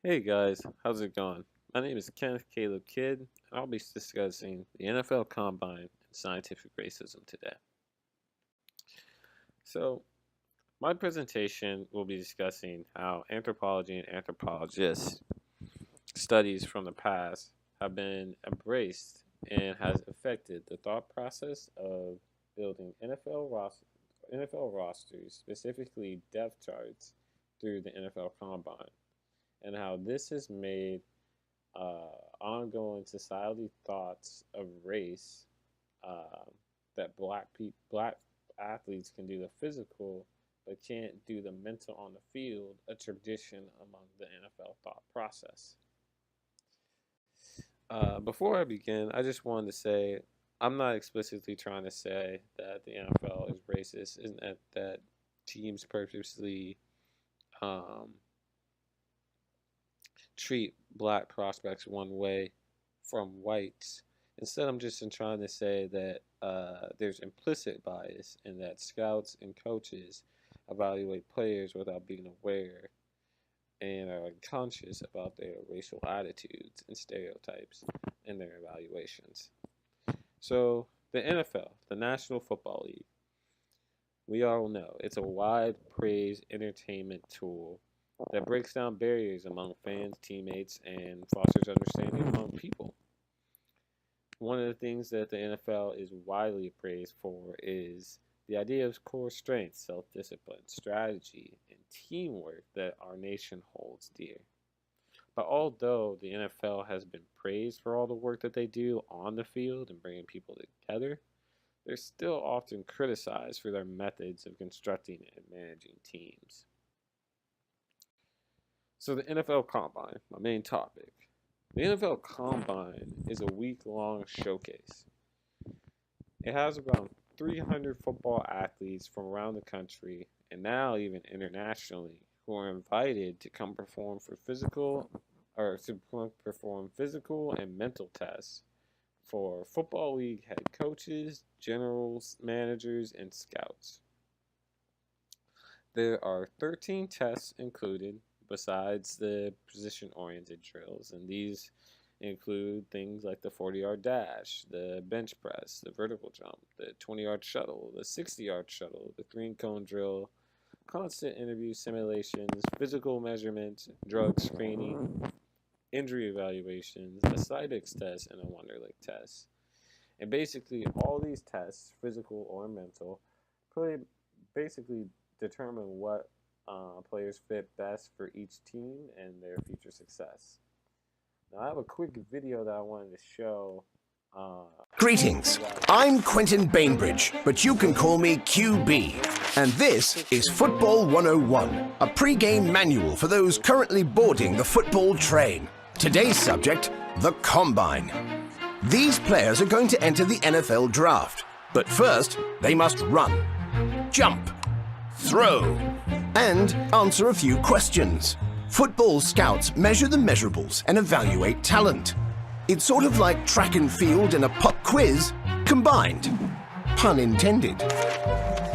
Hey guys, how's it going? My name is Kenneth Caleb Kidd, and I'll be discussing the NFL Combine and scientific racism today. So, my presentation will be discussing how anthropology and anthropologists' studies from the past have been embraced and has affected the thought process of building NFL rosters, specifically depth charts, through the NFL Combine, and how this has made ongoing society thoughts of race, uh, that black athletes can do the physical but can't do the mental on the field, a tradition among the NFL thought process. Before I begin, I just wanted to say I'm not explicitly trying to say that the NFL is racist and that teams purposely um, treat black prospects one way from whites. Instead, I'm just trying to say that there's implicit bias in that scouts and coaches evaluate players without being aware and are unconscious about their racial attitudes and stereotypes in their evaluations. So, the NFL, the National Football League, we all know it's a wide praised entertainment tool that breaks down barriers among fans, teammates, and fosters understanding among people. One of the things that the NFL is widely praised for is the idea of core strength, self discipline, strategy, and teamwork that our nation holds dear. But although the NFL has been praised for all the work that they do on the field and bringing people together, they're still often criticized for their methods of constructing and managing teams. So, the NFL Combine, my main topic. The NFL Combine is a week-long showcase. It has around 300 football athletes from around the country and now even internationally who are invited to come perform for physical and mental tests for football league head coaches, generals, managers, and scouts. There are 13 tests included besides the position-oriented drills, and these include things like the 40-yard dash, the bench press, the vertical jump, the 20-yard shuttle, the 60-yard shuttle, the green cone drill, constant interview simulations, physical measurements, drug screening, injury evaluations, a Cybex test, and a Wonderlic test. And basically, all these tests, physical or mental, basically determine what players fit best for each team and their future success. Now, I have a quick video that I wanted to show. Greetings, I'm Quentin Bainbridge, but you can call me QB. And this is Football 101, a pre-game manual for those currently boarding the football train. Today's subject, the Combine. These players are going to enter the NFL draft, but first they must run, jump, throw, and answer a few questions. Football scouts measure the measurables and evaluate talent. It's sort of like track and field and a pop quiz combined. Pun intended.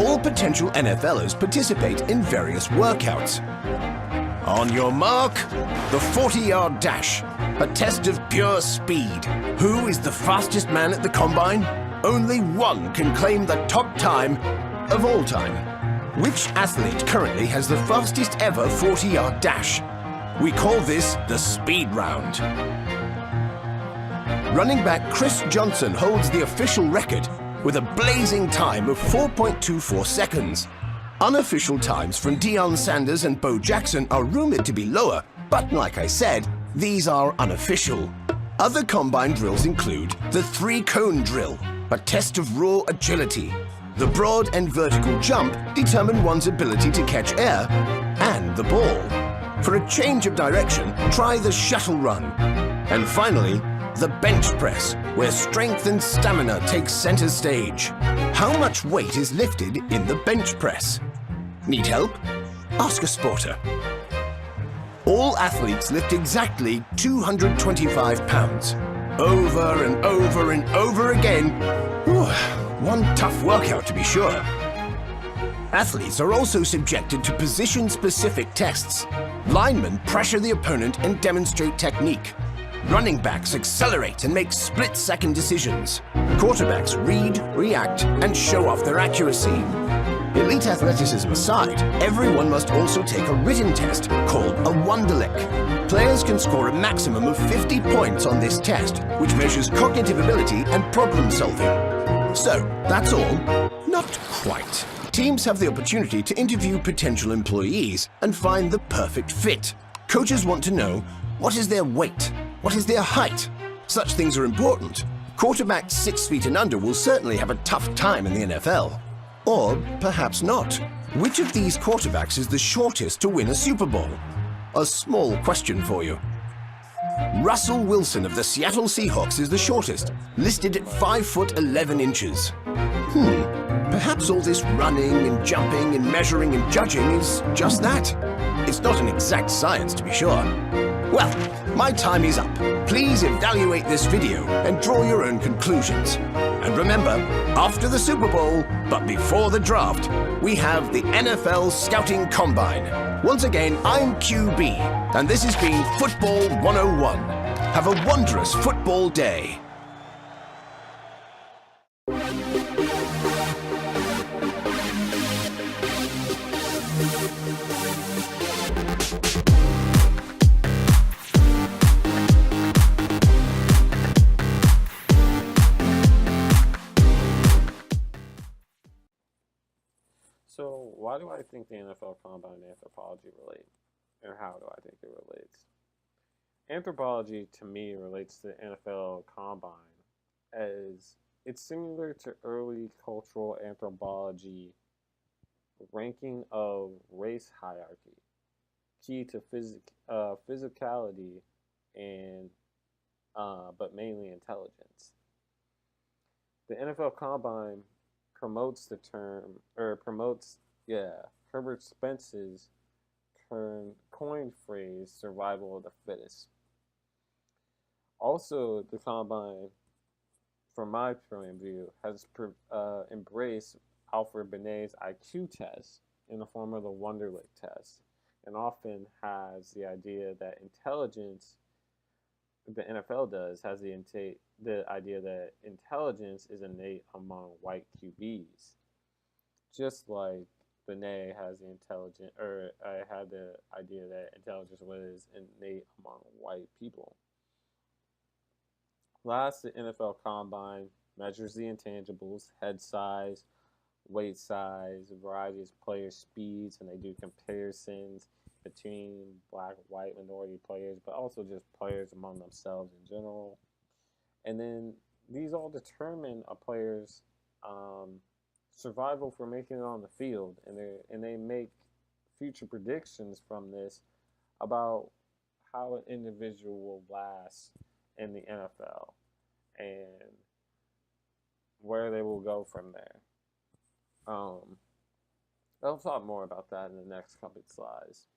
All potential NFLers participate in various workouts. On your mark, the 40-yard dash, a test of pure speed. Who is the fastest man at the Combine? Only one can claim the top time of all time. Which athlete currently has the fastest ever 40-yard dash? We call this the speed round. Running back Chris Johnson holds the official record with a blazing time of 4.24 seconds. Unofficial times from Deion Sanders and Bo Jackson are rumored to be lower, but like I said, these are unofficial. Other Combine drills include the 3-cone drill, a test of raw agility. The broad and vertical jump determine one's ability to catch air and the ball. For a change of direction, try the shuttle run. And finally, the bench press, where strength and stamina take center stage. How much weight is lifted in the bench press? Need help? Ask a sporter. All athletes lift exactly 225 pounds. Over and over and over again. Whew. One tough workout to be sure. Athletes are also subjected to position-specific tests. Linemen pressure the opponent and demonstrate technique. Running backs accelerate and make split-second decisions. Quarterbacks read, react, and show off their accuracy. Elite athleticism aside, everyone must also take a written test called a Wonderlic. Players can score a maximum of 50 points on this test, which measures cognitive ability and problem solving. So, that's all? Not quite. Teams have the opportunity to interview potential employees and find the perfect fit. Coaches want to know, what is their weight? What is their height? Such things are important. Quarterbacks 6 feet and under will certainly have a tough time in the NFL. Or perhaps not. Which of these quarterbacks is the shortest to win a Super Bowl? A small question for you. Russell Wilson of the Seattle Seahawks is the shortest, listed at 5 foot 11 inches. Perhaps all this running and jumping and measuring and judging is just that. It's not an exact science, to be sure. Well, my time is up. Please evaluate this video and draw your own conclusions. And remember, after the Super Bowl, but before the draft, we have the NFL Scouting Combine. Once again, I'm QB, and this has been Football 101. Have a wondrous football day. So, why do I think the NFL Combine and anthropology relate? And how do I think it relates? Anthropology, to me, relates to the NFL Combine as it's similar to early cultural anthropology ranking of race hierarchy, key to physicality and but mainly intelligence. The NFL Combine promotes the term, Herbert Spence's coined phrase, survival of the fittest. Also, the Combine, from my point of view, has embraced Alfred Benet's IQ test in the form of the Wonderlic test, and often has the idea that intelligence, the NFL does, has the idea that intelligence is innate among white QBs, just like Benet has had the idea that intelligence was innate among white people. Last, the NFL Combine measures the intangibles: head size, weight size, a variety of player speeds, and they do comparisons between black, white, minority players, but also just players among themselves in general. And then these all determine a player's survival for making it on the field, and they make future predictions from this about how an individual will last in the NFL and where they will go from there. I'll talk more about that in the next couple of slides.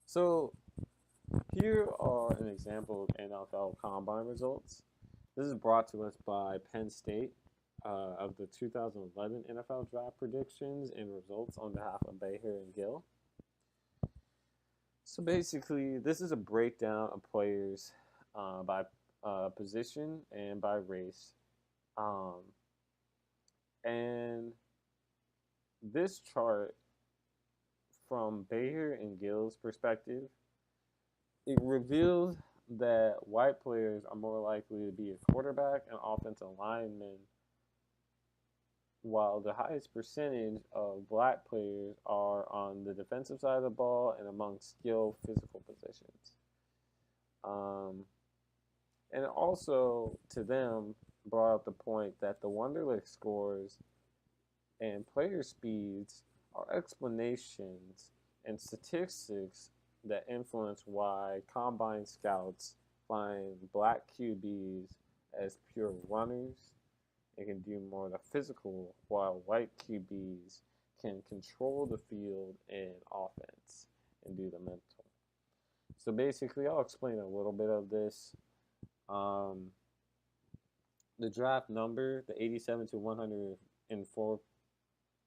So here are an example of NFL Combine results. This is brought to us by Penn State of the 2011 NFL Draft predictions and results on behalf of Beher and Gill. So basically, this is a breakdown of players by position and by race. And this chart, from Beher and Gill's perspective, it reveals that white players are more likely to be a quarterback and offensive lineman, while the highest percentage of black players are on the defensive side of the ball and among skilled physical positions. And also, to them, brought up the point that the Wonderlic scores and player speeds are explanations and statistics that influence why combine scouts find black QBs as pure runners and can do more of the physical, while white QBs can control the field and offense and do the mental. So basically, I'll explain a little bit of this. The draft number, the 87 to 104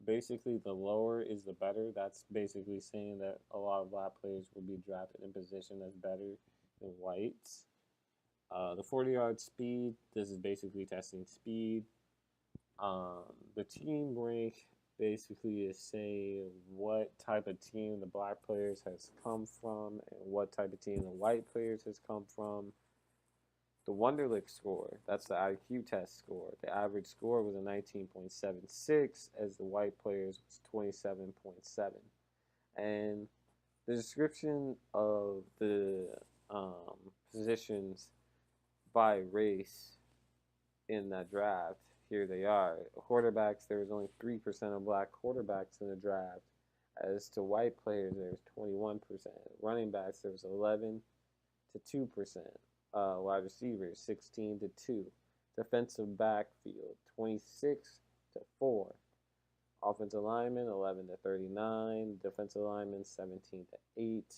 basically the lower is the better. That's basically saying that a lot of black players will be drafted in position that's better than whites. The 40-yard speed, this is basically testing speed. The team rank basically is saying what type of team the black players has come from and what type of team the white players has come from. The Wonderlic score, that's the IQ test score. The average score was a 19.76, as the white players was 27.7. And the description of the positions by race in that draft, here they are. Quarterbacks, there was only 3% of black quarterbacks in the draft. As to white players, there was 21%. Running backs, there was 11 to 2%. Wide receivers, 16 to 2. Defensive backfield, 26 to 4. Offensive linemen, 11 to 39. Defensive linemen, 17 to 8.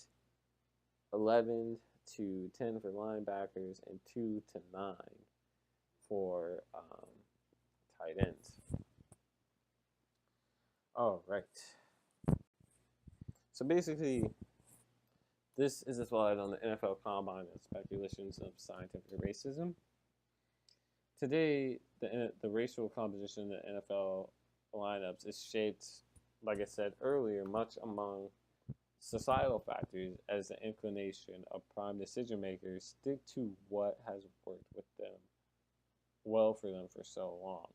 11 to 10 for linebackers, and 2 to 9 for tight ends. All right. So basically, this is a slide on the NFL Combine and speculations of scientific racism. Today, the racial composition of the NFL lineups is shaped, like I said earlier, much among societal factors as the inclination of prime decision makers stick to what has worked with them well for them for so long.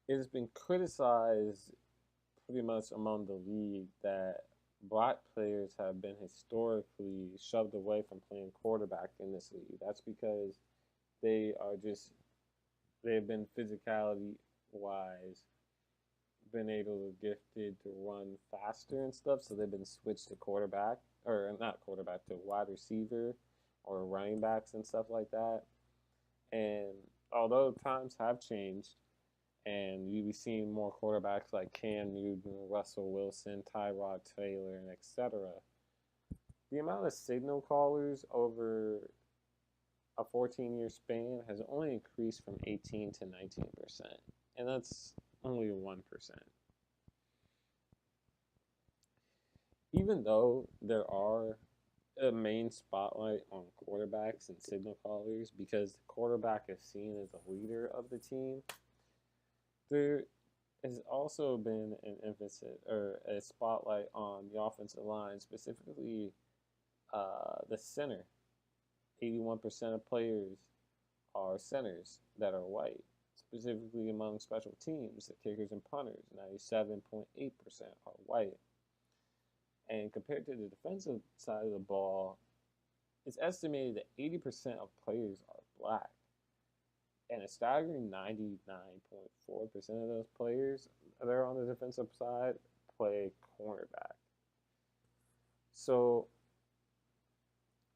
It has been criticized pretty much among the league that black players have been historically shoved away from playing quarterback in this league. That's because they've been physicality wise, been able to gifted to run faster and stuff, so they've been switched to quarterback, or not quarterback, to wide receiver or running backs and stuff like that. And although times have changed, and you'll be seeing more quarterbacks like Cam Newton, Russell Wilson, Tyrod Taylor, and etc., the amount of signal callers over a 14-year span has only increased from 18 to 19%. And that's only 1%. Even though there are a main spotlight on quarterbacks and signal callers because the quarterback is seen as the leader of the team, there has also been an emphasis or a spotlight on the offensive line, specifically the center. 81% of players are centers that are white, specifically among special teams, the kickers and punters. 97.8% are white. And compared to the defensive side of the ball, it's estimated that 80% of players are black. And a staggering 99.4% of those players that are on the defensive side play cornerback. So,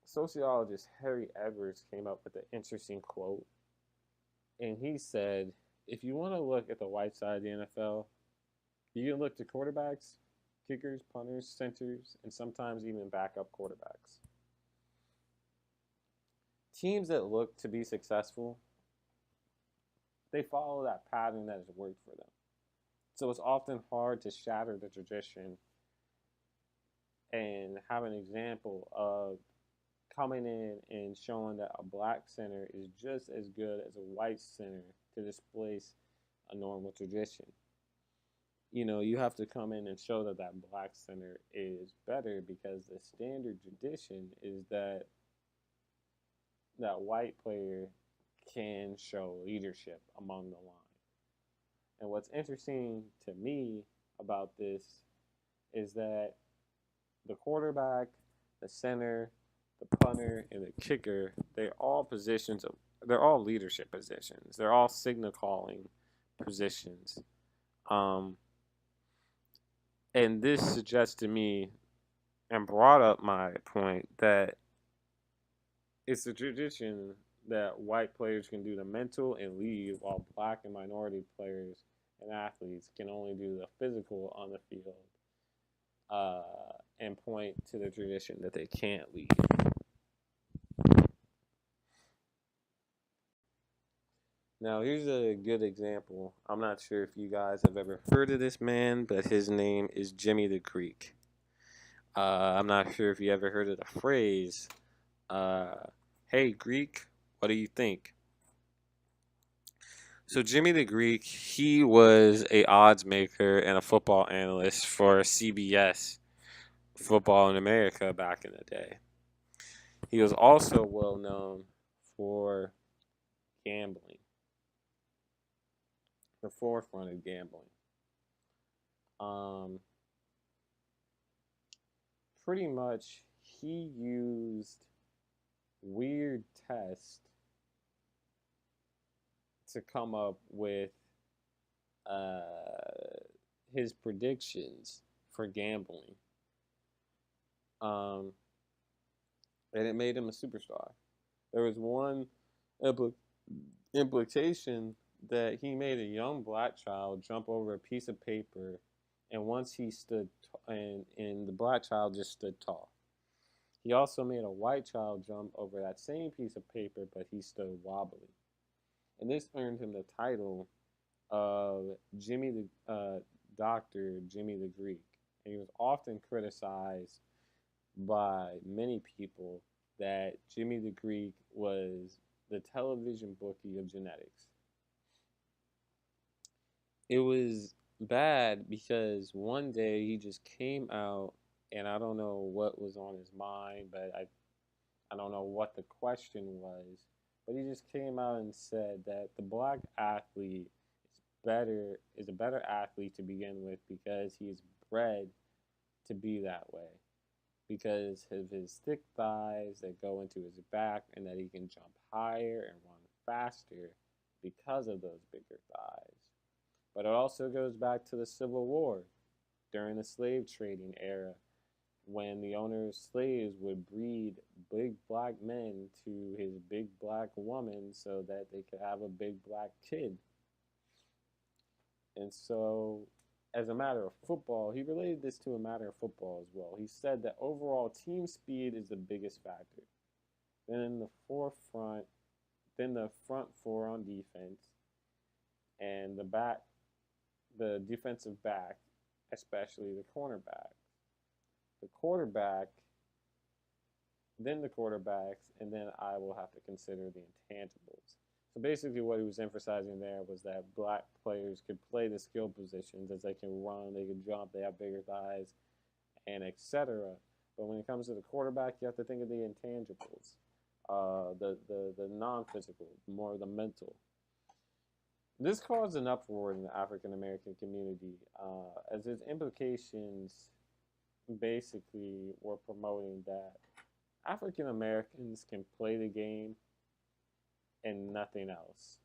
sociologist Harry Edwards came up with an interesting quote. And he said, if you want to look at the white side of the NFL, you can look to quarterbacks, kickers, punters, centers, and sometimes even backup quarterbacks. Teams that look to be successful, they follow that pattern that has worked for them. So it's often hard to shatter the tradition and have an example of coming in and showing that a black center is just as good as a white center to displace a normal tradition. You know, you have to come in and show that that black center is better because the standard tradition is that that white player can show leadership among the line. And what's interesting to me about this is that the quarterback, the center, the punter, and the kicker, they're all leadership positions. They're all signal calling positions. And this suggests to me and brought up my point that it's a tradition that white players can do the mental and lead, while black and minority players and athletes can only do the physical on the field and point to the tradition that they can't lead. Now, here's a good example. I'm not sure if you guys have ever heard of this man, but his name is Jimmy the Greek. I'm not sure if you ever heard of the phrase, uh, hey, Greek, what do you think? So Jimmy the Greek, he was a odds maker and a football analyst for CBS Football in America back in the day. He was also well known for gambling, the forefront of gambling. Um, Pretty much, he used weird tests to come up with uh, his predictions for gambling. Um, and it made him a superstar. There was one impl- implication that he made a young black child jump over a piece of paper, and once he stood, and the black child just stood tall. He also made a white child jump over that same piece of paper, but he stood wobbly. And this earned him the title of Jimmy the Doctor Jimmy the Greek. And he was often criticized by many people that Jimmy the Greek was the television bookie of genetics. It was bad because one day he just came out, and I don't know what was on his mind, but I don't know what the question was, but he just came out and said that the black athlete is a better athlete to begin with because he's bred to be that way. Because of his thick thighs that go into his back and that he can jump higher and run faster because of those bigger thighs. But it also goes back to the Civil War during the slave trading era when the owner of slaves would breed big black men to his big black woman so that they could have a big black kid. And so, as a matter of football, he related this to a matter of football as well. He said that overall team speed is the biggest factor. Then in the forefront, then the front four on defense, and the defensive back, especially the cornerback. The quarterback, then the quarterbacks, and then I will have to consider the intangibles. So basically, what he was emphasizing there was that black players could play the skill positions as they can run, they can jump, they have bigger thighs, and etc. But when it comes to the quarterback, you have to think of the intangibles, the non-physical, more the mental. This caused an uproar in the African American community, as its implications basically were promoting that African Americans can play the game and nothing else.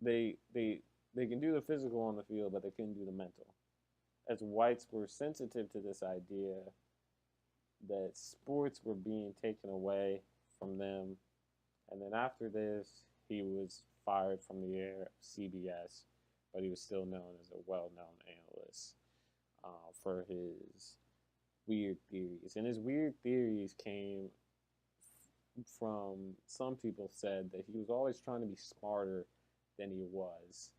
They can do the physical on the field, but they couldn't do the mental. As whites were sensitive to this idea that sports were being taken away from them, and then after this, he was fired from the air of CBS, but he was still known as a well-known analyst for his weird theories. And his weird theories came from some people said that he was always trying to be smarter than he was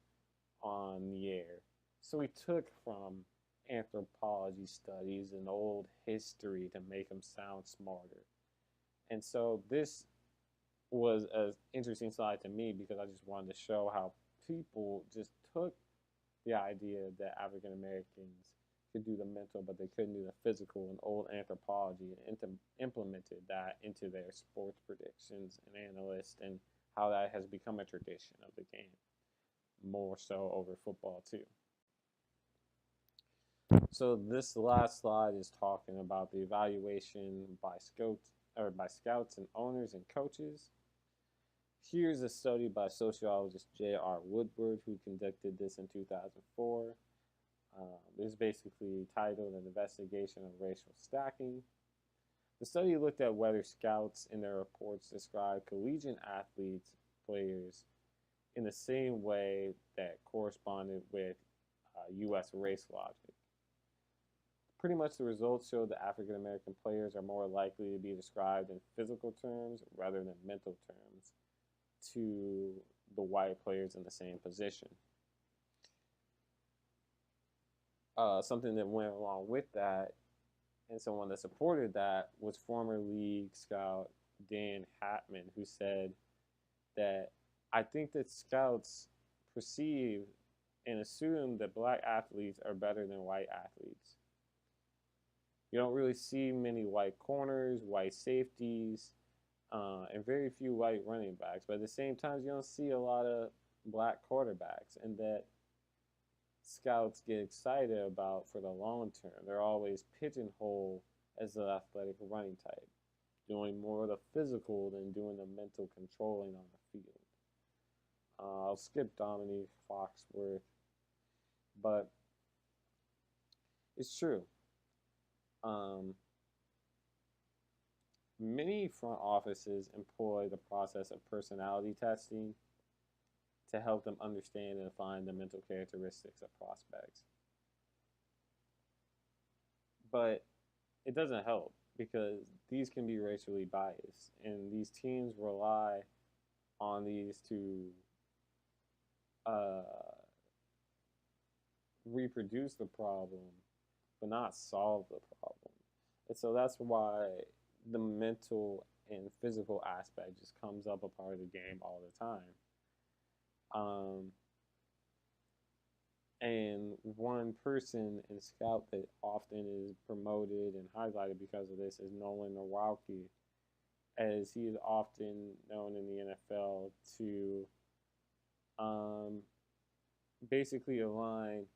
on the air. So he took from anthropology studies and old history to make him sound smarter. And so this was an interesting slide to me because I just wanted to show how people just took the idea that African Americans could do the mental, but they couldn't do the physical in old anthropology and implemented that into their sports predictions and analysts and how that has become a tradition of the game, more so over football too. So this last slide is talking about the evaluation by scouts and owners and coaches. Here's a study by sociologist J.R. Woodward, who conducted this in 2004. This is basically titled An Investigation of Racial Stacking. The study looked at whether scouts in their reports described collegiate athletes, players, in the same way that corresponded with U.S. race logic. Pretty much the results showed that African American players are more likely to be described in physical terms rather than mental terms to the white players in the same position. Something that went along with that, and someone that supported that, was former league scout Dan Hatman, who said that I think that scouts perceive and assume that black athletes are better than white athletes. You don't really see many white corners, white safeties, and very few white running backs. But at the same time, you don't see a lot of black quarterbacks, and that scouts get excited about for the long term. They're always pigeonholed as the athletic running type, doing more of the physical than doing the mental controlling on the field. I'll skip Dominique Foxworth, but it's true. Many front offices employ the process of personality testing to help them understand and define the mental characteristics of prospects. But it doesn't help because these can be racially biased, and these teams rely on these to reproduce the problem, but not solve the problem. And so that's why the mental and physical aspect just comes up a part of the game all the time. And one person in Scout that often is promoted and highlighted because of this is Nolan Nawrocki, as he is often known in the NFL to basically align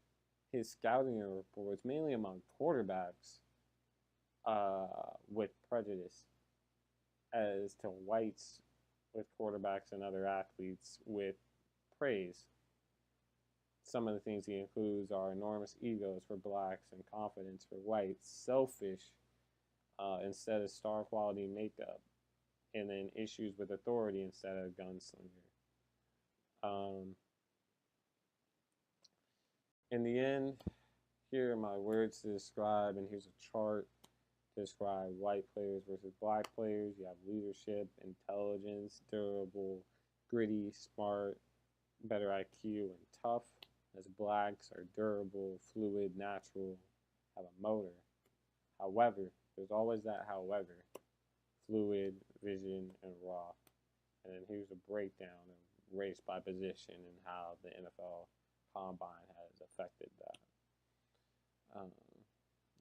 his scouting reports, mainly among quarterbacks, with prejudice, as to whites with quarterbacks and other athletes with praise. Some of the things he includes are enormous egos for blacks and confidence for whites, selfish instead of star quality makeup, and then issues with authority instead of gunslinger. In the end, here are my words to describe, and here's a chart to describe white players versus black players. You have leadership, intelligence, durable, gritty, smart, better IQ, and tough. As blacks are durable, fluid, natural, have a motor. However, there's always that however, fluid, vision, and raw. And then here's a breakdown of race by position and how the NFL Combine has affected that.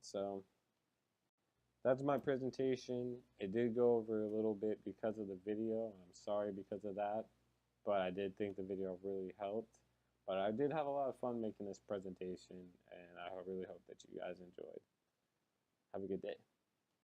So that's my presentation. It did go over a little bit because of the video, and I'm sorry because of that, but I did think the video really helped. But I did have a lot of fun making this presentation, and I really hope that you guys enjoyed. Have a good day.